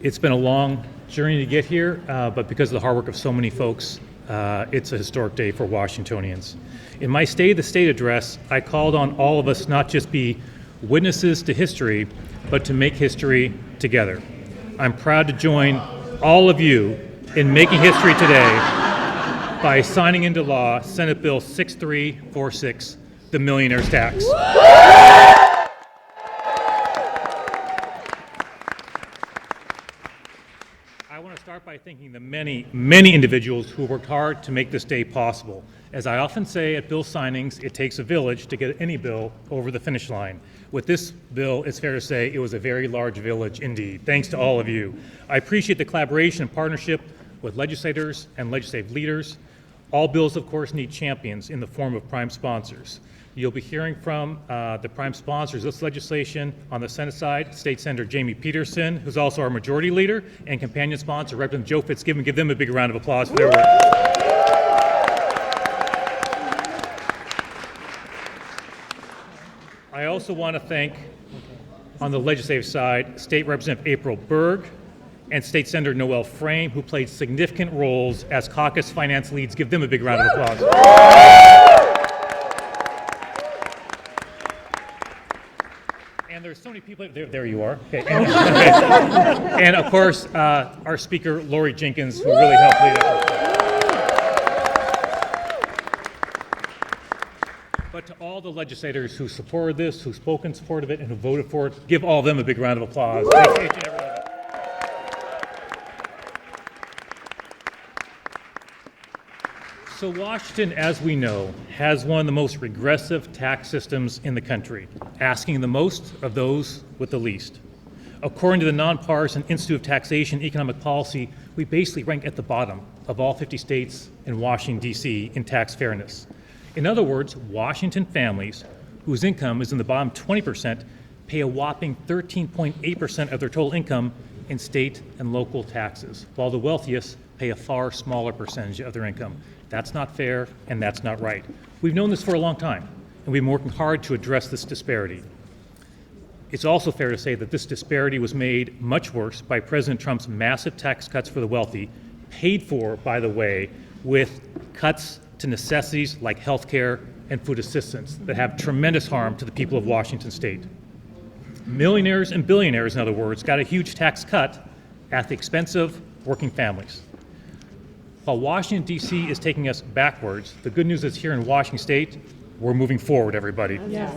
It's been a long journey to get here, but because of the hard work of so many folks, it's a historic day for Washingtonians. In my State of the State address, I called on all of us not just be witnesses to history, but to make history together. I'm proud to join all of you in making history today by signing into law Senate Bill 6346, the millionaire's tax. I want to start by thanking the many, many individuals who worked hard to make this day possible. As I often say at bill signings, it takes a village to get any bill over the finish line. With this bill, it's fair to say it was a very large village indeed. Thanks to all of you. I appreciate the collaboration and partnership with legislators and legislative leaders. All bills, of course, need champions in the form of prime sponsors. You'll be hearing from the prime sponsors of this legislation on the Senate side, State Senator Jamie Peterson, who's also our majority leader, and companion sponsor, Representative Joe Fitzgibbon. Give them a big round of applause for their work. I also want to thank, on the legislative side, State Representative April Berg and State Senator Noel Frame, who played significant roles as caucus finance leads. Give them a big round of applause. And there's so many people, there you are. Okay. And of course, our speaker, Lori Jenkins, who really helped lead it. But to all the legislators who supported this, who spoke in support of it, and who voted for it, give all of them a big round of applause. Thanks to each and every one of them. So Washington, as we know, has one of the most regressive tax systems in the country, asking the most of those with the least. According to the Nonpartisan Institute of Taxation and Economic Policy, we basically rank at the bottom of all 50 states in Washington, D.C. in tax fairness. In other words, Washington families whose income is in the bottom 20% pay a whopping 13.8% of their total income in state and local taxes, while the wealthiest pay a far smaller percentage of their income. That's not fair, and that's not right. We've known this for a long time, and we've been working hard to address this disparity. It's also fair to say that this disparity was made much worse by President Trump's massive tax cuts for the wealthy, paid for, by the way, with cuts to necessities like health care and food assistance that have tremendous harm to the people of Washington state. Millionaires and billionaires, in other words, got a huge tax cut at the expense of working families. While Washington, D.C. is taking us backwards, the good news is here in Washington state, we're moving forward, everybody. Yes.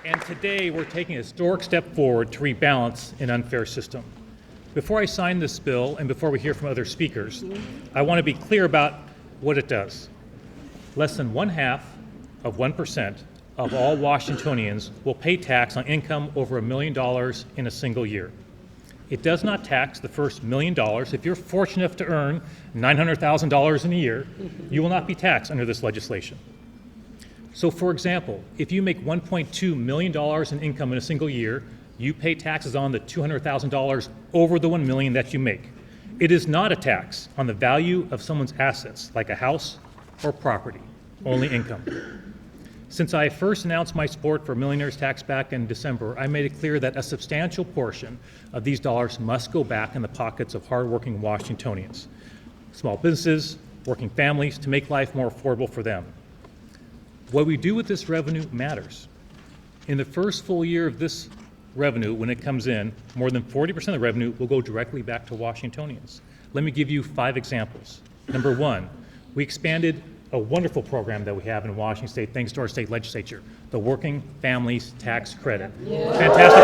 And today, we're taking a historic step forward to rebalance an unfair system. Before I sign this bill and before we hear from other speakers, I want to be clear about what it does. Less than 0.5% of all Washingtonians will pay tax on income over $1 million in a single year. It does not tax the first $1 million. If you're fortunate enough to earn $900,000 in a year, you will not be taxed under this legislation. So for example, if you make $1.2 million in income in a single year, you pay taxes on the $200,000 over the $1 million that you make. It is not a tax on the value of someone's assets, like a house or property, only income. Since I first announced my support for millionaires tax back in December, I made it clear that a substantial portion of these dollars must go back in the pockets of hardworking Washingtonians, small businesses, working families, to make life more affordable for them. What we do with this revenue matters. In the first full year of this revenue, when it comes in, more than 40% of the revenue will go directly back to Washingtonians. Let me give you 5 examples. Number 1, we expanded a wonderful program that we have in Washington state, thanks to our state legislature, the Working Families Tax Credit. Yeah. Fantastic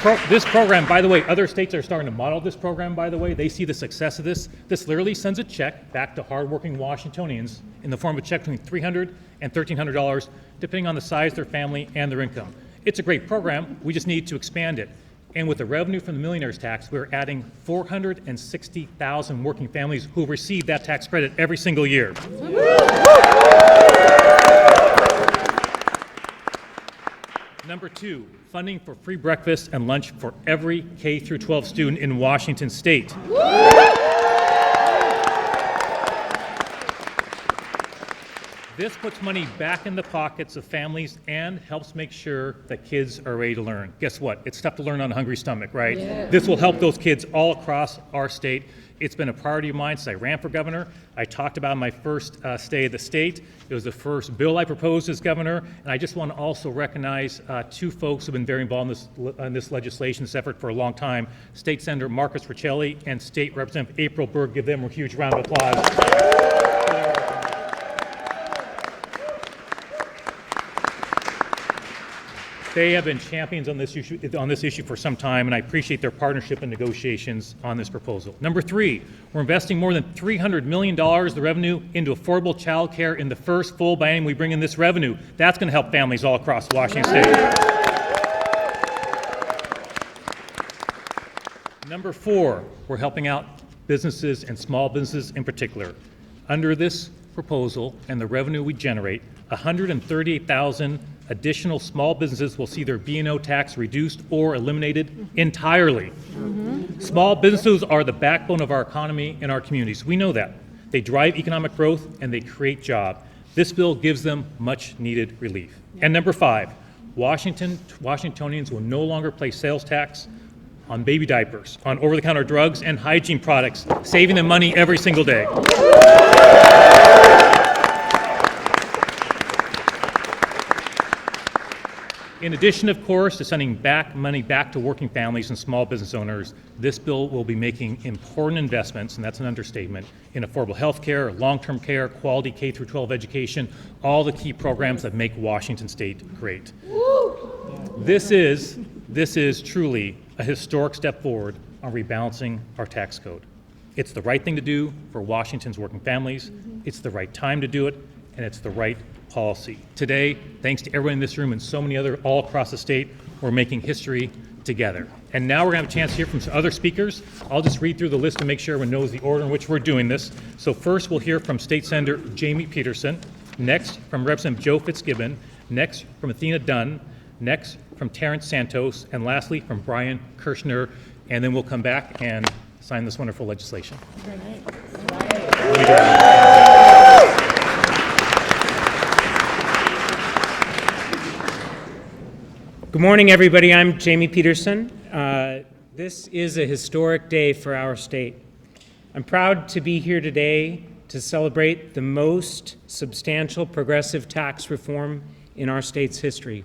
program. This program, by the way, other states are starting to model this program, by the way. They see the success of this. This literally sends a check back to hardworking Washingtonians in the form of a check between $300 and $1,300, depending on the size of their family and their income. It's a great program. We just need to expand it. And with the revenue from the millionaire's tax, we're adding 460,000 working families who receive that tax credit every single year. Number 2, funding for free breakfast and lunch for every K-12 student in Washington state. This puts money back in the pockets of families and helps make sure that kids are ready to learn. Guess what? It's tough to learn on a hungry stomach, right? Yeah. This will help those kids all across our state. It's been a priority of mine since I ran for governor. I talked about my first stay of the state. It was the first bill I proposed as governor, and I just want to also recognize two folks who have been very involved in this legislation, this effort for a long time, State Senator Marcus Riccelli and State Representative April Berg. Give them a huge round of applause. They have been champions on this issue for some time, and I appreciate their partnership and negotiations on this proposal. Number three, we're investing more than $300 million of the revenue into affordable child care in the first full biennium we bring in this revenue. That's going to help families all across Washington State. Number four, we're helping out businesses and small businesses in particular. Under this proposal and the revenue we generate, 138,000 additional small businesses will see their B&O tax reduced or eliminated entirely. Mm-hmm. Small businesses are the backbone of our economy and our communities. We know that. They drive economic growth and they create jobs. This bill gives them much needed relief. And number five, Washingtonians will no longer pay sales tax on baby diapers, on over-the-counter drugs and hygiene products, saving them money every single day. In addition, of course, to sending money back to working families and small business owners, this bill will be making important investments, and that's an understatement, in affordable health care, long-term care, quality K-12 education, all the key programs that make Washington State great. This is truly a historic step forward on rebalancing our tax code. It's the right thing to do for Washington's working families, it's the right time to do it, and it's the right policy. Today, thanks to everyone in this room and so many other all across the state, we're making history together. And now we're going to have a chance to hear from some other speakers. I'll just read through the list to make sure everyone knows the order in which we're doing this. So first, we'll hear from State Senator Jamie Peterson. Next, from Representative Joe Fitzgibbon. Next, from Athena Dunn. Next, from Terrence Santos. And lastly, from Brian Kirshner. And then we'll come back and sign this wonderful legislation. Good morning, everybody. I'm Jamie Peterson. This is a historic day for our state. I'm proud to be here today to celebrate the most substantial progressive tax reform in our state's history.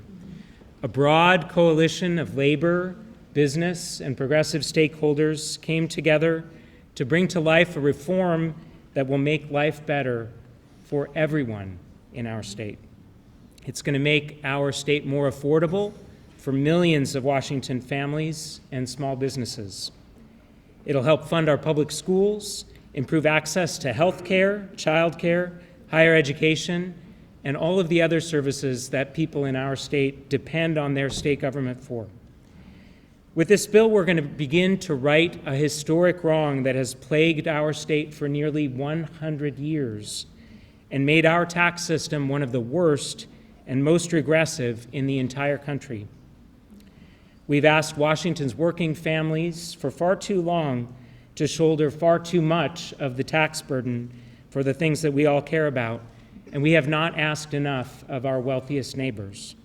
A broad coalition of labor, business, and progressive stakeholders came together to bring to life a reform that will make life better for everyone in our state. It's going to make our state more affordable for millions of Washington families and small businesses. It'll help fund our public schools, improve access to health care, child care, higher education, and all of the other services that people in our state depend on their state government for. With this bill, we're going to begin to right a historic wrong that has plagued our state for nearly 100 years and made our tax system one of the worst and most regressive in the entire country. We've asked Washington's working families for far too long to shoulder far too much of the tax burden for the things that we all care about, and we have not asked enough of our wealthiest neighbors.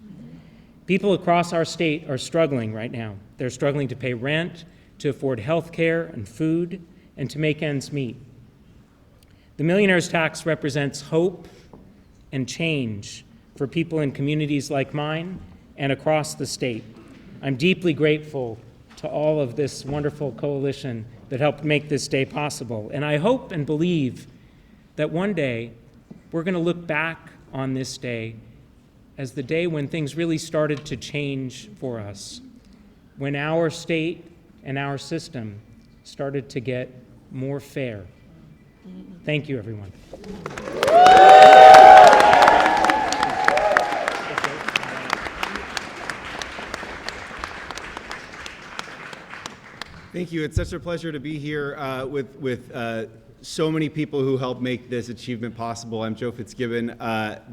People across our state are struggling right now. They're struggling to pay rent, to afford health care and food, and to make ends meet. The millionaires tax represents hope and change for people in communities like mine and across the state. I'm deeply grateful to all of this wonderful coalition that helped make this day possible. And I hope and believe that one day we're going to look back on this day as the day when things really started to change for us, when our state and our system started to get more fair. Thank you, everyone. Thank you. It's such a pleasure to be here with so many people who helped make this achievement possible. I'm Joe Fitzgibbon,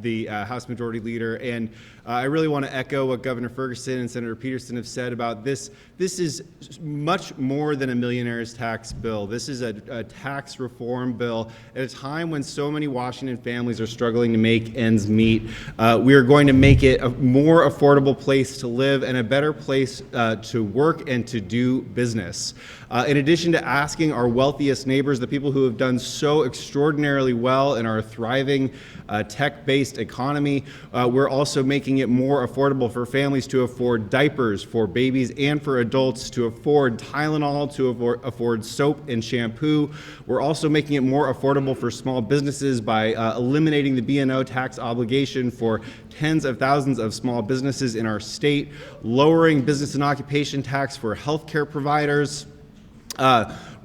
the House Majority Leader, and I really want to echo what Governor Ferguson and Senator Peterson have said about this. This is much more than a millionaire's tax bill. This is a tax reform bill at a time when so many Washington families are struggling to make ends meet. We are going to make it a more affordable place to live and a better place to work and to do business. In addition to asking our wealthiest neighbors, the people who have done so extraordinarily well in our thriving tech-based economy, we're also making it more affordable for families to afford diapers for babies and for adults, to afford Tylenol, to afford soap and shampoo. We're also making it more affordable for small businesses by eliminating the B&O tax obligation for tens of thousands of small businesses in our state, lowering business and occupation tax for healthcare providers,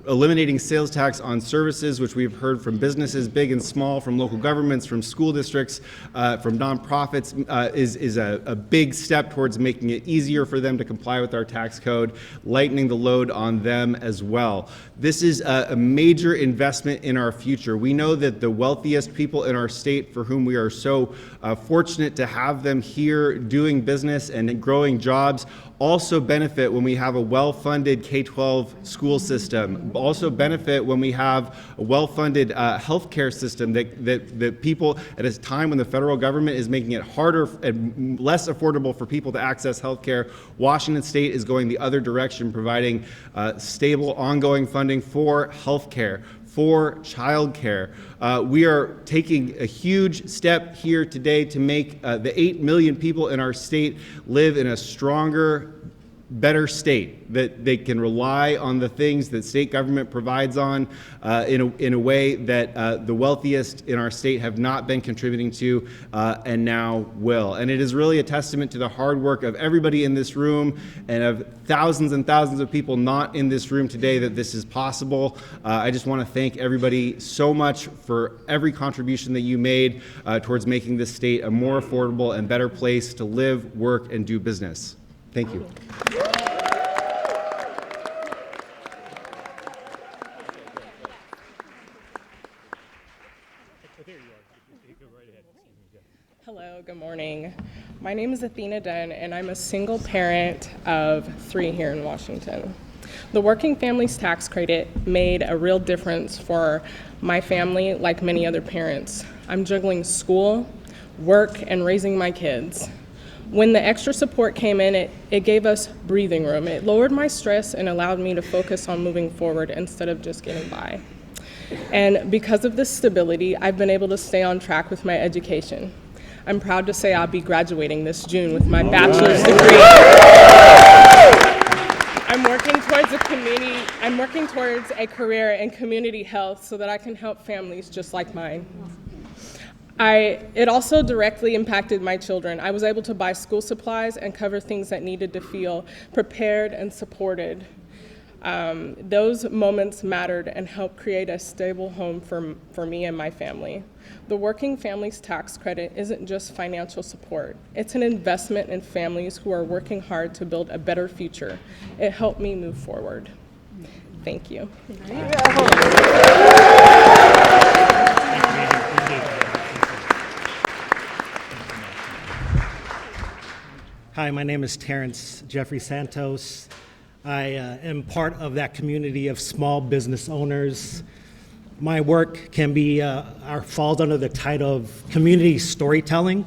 eliminating sales tax on services, which we've heard from businesses big and small, from local governments, from school districts, from nonprofits, is a big step towards making it easier for them to comply with our tax code, lightening the load on them as well. This is a major investment in our future. We know that the wealthiest people in our state, for whom we are so fortunate to have them here doing business and growing jobs, also benefit when we have a well-funded K-12 school system, also benefit when we have a well-funded healthcare system that people, at a time when the federal government is making it harder and less affordable for people to access healthcare, Washington State is going the other direction, providing stable, ongoing funding for healthcare, for childcare. We are taking a huge step here today to make the 8 million people in our state live in a stronger, better state, that they can rely on the things that state government provides on in a way that the wealthiest in our state have not been contributing to and now will. And it is really a testament to the hard work of everybody in this room and of thousands and thousands of people not in this room today that this is possible. I just want to thank everybody so much for every contribution that you made towards making this state a more affordable and better place to live, work, and do business. Thank you. Hello, good morning. My name is Athena Dunn, and I'm a single parent of 3 here in Washington. The Working Families Tax Credit made a real difference for my family, like many other parents. I'm juggling school, work, and raising my kids. When the extra support came in, it gave us breathing room. It lowered my stress and allowed me to focus on moving forward instead of just getting by. And because of this stability, I've been able to stay on track with my education. I'm proud to say I'll be graduating this June with my bachelor's degree. I'm working towards a career in community health so that I can help families just like mine. It also directly impacted my children. I was able to buy school supplies and cover things that needed to feel prepared and supported. Those moments mattered and helped create a stable home for me and my family. The Working Families Tax Credit isn't just financial support. It's an investment in families who are working hard to build a better future. It helped me move forward. Thank you. Hi, my name is Terrence Jeffrey Santos. I am part of that community of small business owners. My work falls under the title of community storytelling,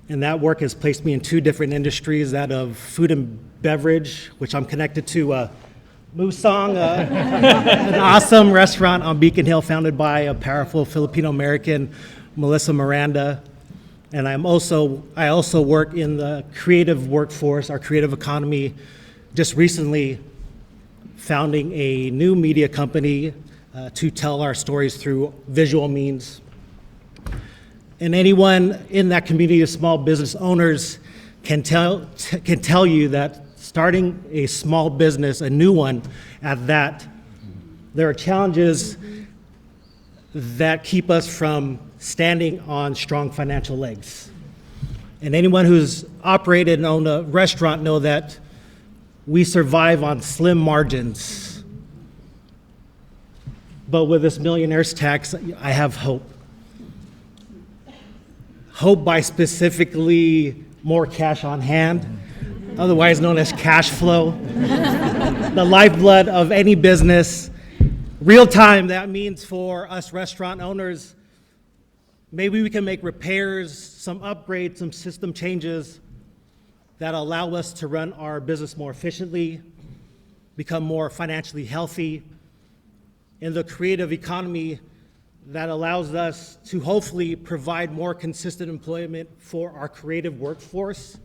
and that work has placed me in 2 different industries, that of food and beverage, which I'm connected to Musang, an awesome restaurant on Beacon Hill founded by a powerful Filipino-American, Melissa Miranda. And I also work in the creative workforce, our creative economy, just recently founding a new media company to tell our stories through visual means. And anyone in that community of small business owners can tell you that starting a small business, a new one at that, there are challenges that keep us from standing on strong financial legs. And anyone who's operated and owned a restaurant know that we survive on slim margins. But with this millionaires tax, I have hope. Hope by specifically more cash on hand, otherwise known as cash flow, the lifeblood of any business. Real time, that means for us restaurant owners, maybe we can make repairs, some upgrades, some system changes that allow us to run our business more efficiently, become more financially healthy, in the creative economy that allows us to hopefully provide more consistent employment for our creative workforce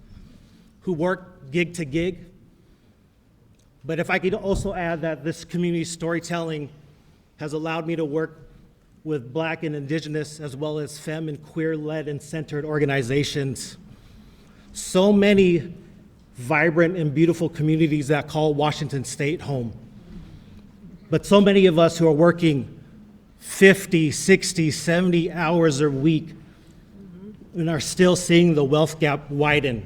who work gig to gig. But if I could also add that this community storytelling has allowed me to work with Black and Indigenous as well as femme and queer-led and centered organizations. So many vibrant and beautiful communities that call Washington State home. But so many of us who are working 50, 60, 70 hours a week and are still seeing the wealth gap widen,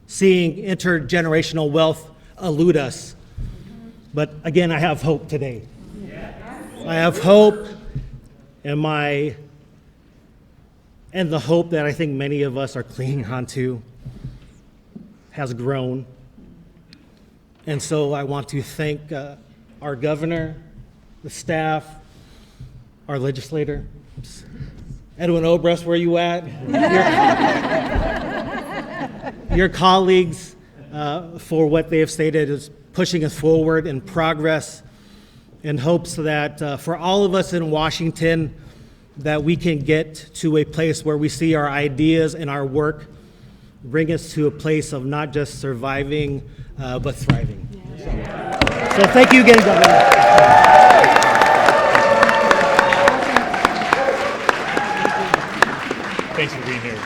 seeing intergenerational wealth elude us. But again, I have hope today. I have hope, and the hope that I think many of us are clinging onto has grown. And so I want to thank our governor, the staff, our legislator. Edwin Obrest, where you at? Your colleagues for what they have stated is pushing us forward in progress, in hopes that for all of us in Washington, that we can get to a place where we see our ideas and our work bring us to a place of not just surviving, but thriving. So thank you again, Governor. Thanks for being here.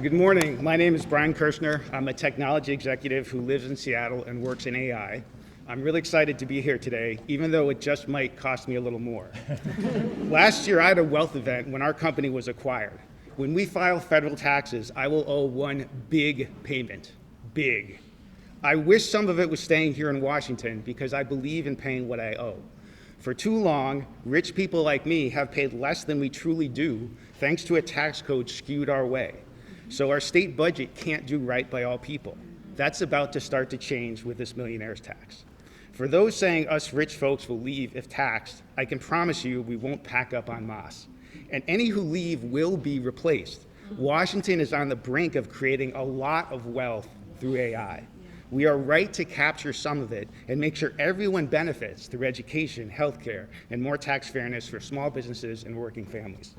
Good morning. My name is Brian Kirshner. I'm a technology executive who lives in Seattle and works in AI. I'm really excited to be here today, even though it just might cost me a little more. Last year, I had a wealth event when our company was acquired. When we file federal taxes, I will owe one big payment. Big. I wish some of it was staying here in Washington because I believe in paying what I owe. For too long, rich people like me have paid less than we truly do thanks to a tax code skewed our way. So our state budget can't do right by all people. That's about to start to change with this millionaires tax. For those saying us rich folks will leave if taxed, I can promise you we won't pack up en masse. And any who leave will be replaced. Washington is on the brink of creating a lot of wealth through AI. We are right to capture some of it and make sure everyone benefits through education, healthcare, and more tax fairness for small businesses and working families.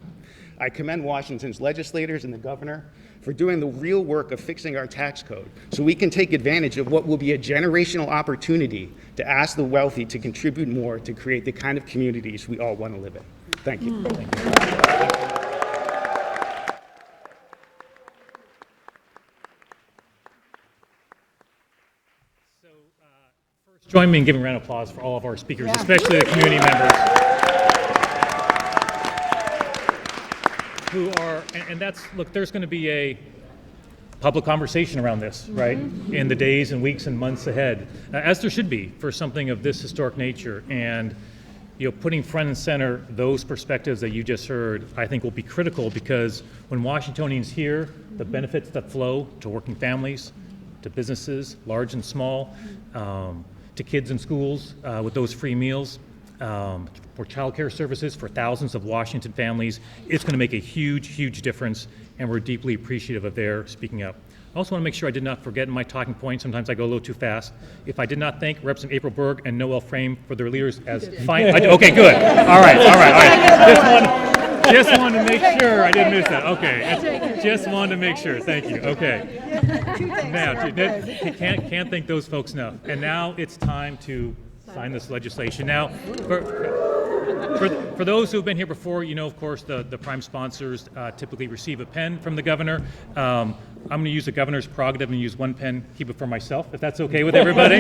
I commend Washington's legislators and the governor for doing the real work of fixing our tax code so we can take advantage of what will be a generational opportunity to ask the wealthy to contribute more to create the kind of communities we all want to live in. Thank you. Thank you. Join me in giving a round of applause for all of our speakers, especially the community members who are, and that's, look, there's going to be a public conversation around this, right, in the days and weeks and months ahead, as there should be for something of this historic nature. And, you know, putting front and center those perspectives that you just heard, I think will be critical, because when Washingtonians hear the benefits that flow to working families, to businesses, large and small, to kids in schools with those free meals, for child care services for thousands of Washington families, it's going to make a huge, huge difference, and we're deeply appreciative of their speaking up. I also want to make sure I did not forget in my talking points, sometimes I go a little too fast. If I did not thank Representative April Berg and Noel Frame for their leaders as fine. Okay, good. All right. Just wanted to make sure I didn't miss that. Okay, just wanted to make sure. Thank you. Okay. Now, can't thank those folks enough. And now it's time to sign this legislation. Now, for those who have been here before, you know, of course, the prime sponsors typically receive a pen from the governor. I'm going to use the governor's prerogative and use one pen, keep it for myself, if that's okay with everybody.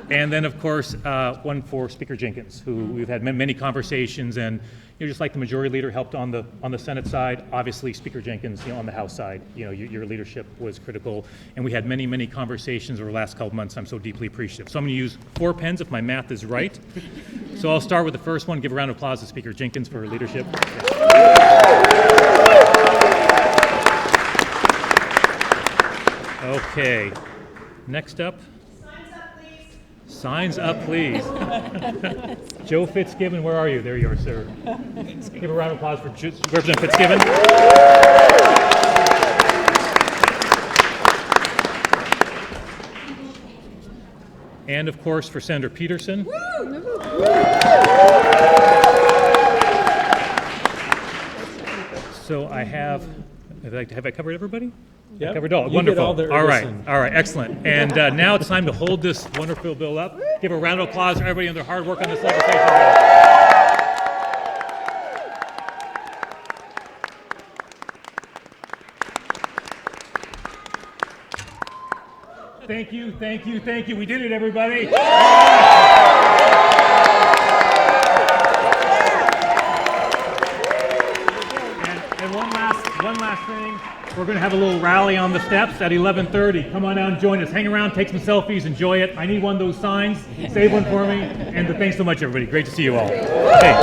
And then, of course, one for Speaker Jenkins, who we've had many conversations, and just like the majority leader helped on the Senate side, obviously Speaker Jenkins, on the House side, your leadership was critical, and we had many conversations over the last couple months. I'm so deeply appreciative. So I'm going to use 4 pens if my math is right. So I'll start with the first one. Give a round of applause to Speaker Jenkins for her leadership. Okay. Next up. Signs up, please. Joe Fitzgibbon, where are you? There you are, sir. Give a round of applause for Representative Fitzgibbon. And of course, for Senator Peterson. So have I covered everybody? Yep. I covered all. You Wonderful. did all the all Ferguson. right, excellent. And now it's time to hold this wonderful bill up. Give a round of applause for everybody on their hard work on this legislation bill. Thank you. We did it, everybody. And one last thing. We're going to have a little rally on the steps at 11:30. Come on out and join us. Hang around, take some selfies, enjoy it. I need one of those signs. Save one for me. And thanks so much, everybody. Great to see you all. Hey.